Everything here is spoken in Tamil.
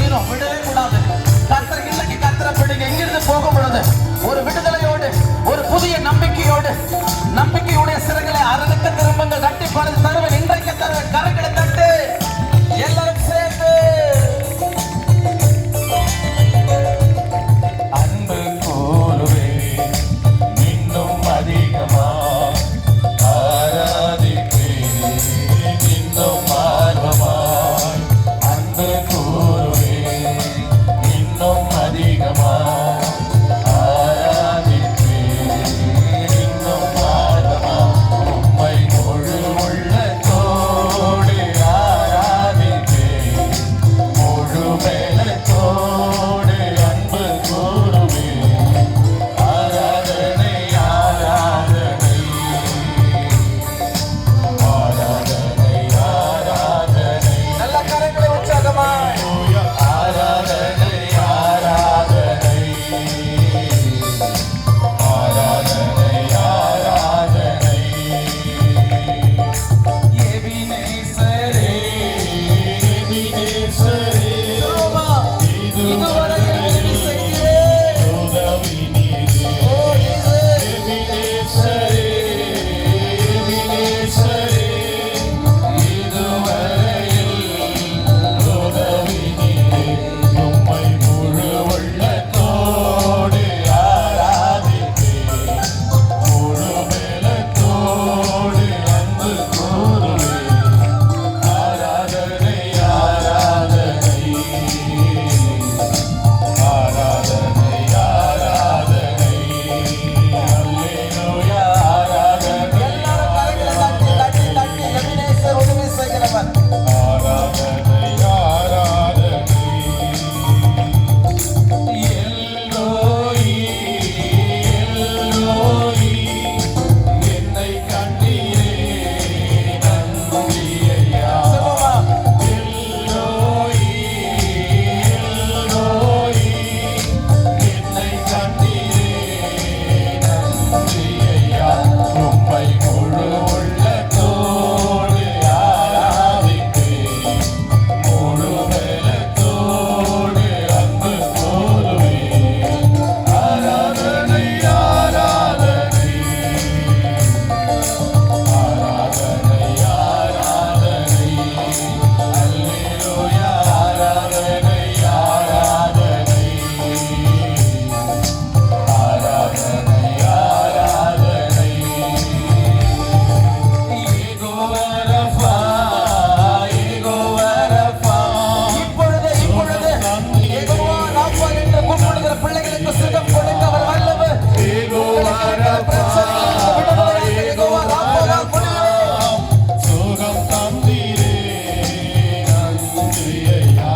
செய்யணும், விடவே கூடாது. கர்த்தர் இன்னைக்கு கர்த்தரை பிடிங்க. எங்கிருந்து போகும் பொழுது ஒரு விடுதலையோடு, ஒரு புதிய நம்பிக்கையோடு, நம்பிக்கையுடைய சிறகுகளை அறக்க திரும்பங்கள். தட்டி பணம் தருவேன், இன்றைக்கு தருவேன். கரங்களை தட்டு எல்லாரும் சேர்ந்து அன்பு கூறுவே இன்னும் அதிகமா ஆராதிப்பே இன்னும் ஆர்வமாய். அன்பு கூறுவே இன்னும் அதிகமா ஆராதிப்பே இன்னும் ஆர்வமா. உம்மை முழு உள்ளத்தோடு ஆராதிப்பே முழு மேலத்தோடு. அன்பு கூறுவே ஆராதனை ஆராதனை ஆராதனை ஆராதனை. நல்ல கரங்களை உற்சாகமாய் ஆராதனை ஆராதனை ஆராதனை ஆராதனை. எபினேசரே எபினேசரே இதுவரை உதவி செய்கிறேன். உதவி நீரே. ஓ இயேசு, எபினேசரே எபினேசரே இதுவரையில் உதவி நீரே. உம்மை முழு உள்ளத்தோடு ஆராதிப்பே முழு மேலத்தோடு. அன்பு கூறுவே ஆராதனை ஆராதனை ஆராதனை ஆராதனை. அல்லேலூயா ஆராதனை எல்லாரும் கரங்களை தட்டி தட்டி தட்டி எபினேசர் உதவி செய்கிறவர். ஆராதனை ஆராதனை. எல்லோயி எல்லோயி என்னை கண்டீரே நன்றி ஐயா. சொல்லுமா, எல்லோயி எல்லோயி என்னை கண்டீரே நன்றி ஐயா. உம்மை முழு உள்ளத்தோடு ஆராதிப்பே முழு மேலத்தோடு. அன்பு கூறுவே ஆராதனை ஆராதனை ஆராதனை ஆராதனை. அல்லேலூயா ஆராதனை ஆராதனை ஆராதனை ஆராதனை. Jehovah Rapha Jehovah Rapha. இப்பொழுது யெகோவா ராப்பா என்று கூப்பிடுகிற பிள்ளைகளுக்கு சுகம் கொடுக்க அவர் வல்லவர். யெகோவா ரஃபா யெகோவா ராப்பா முடியும். சுகம் தந்தீரே நன்றி ஐயா.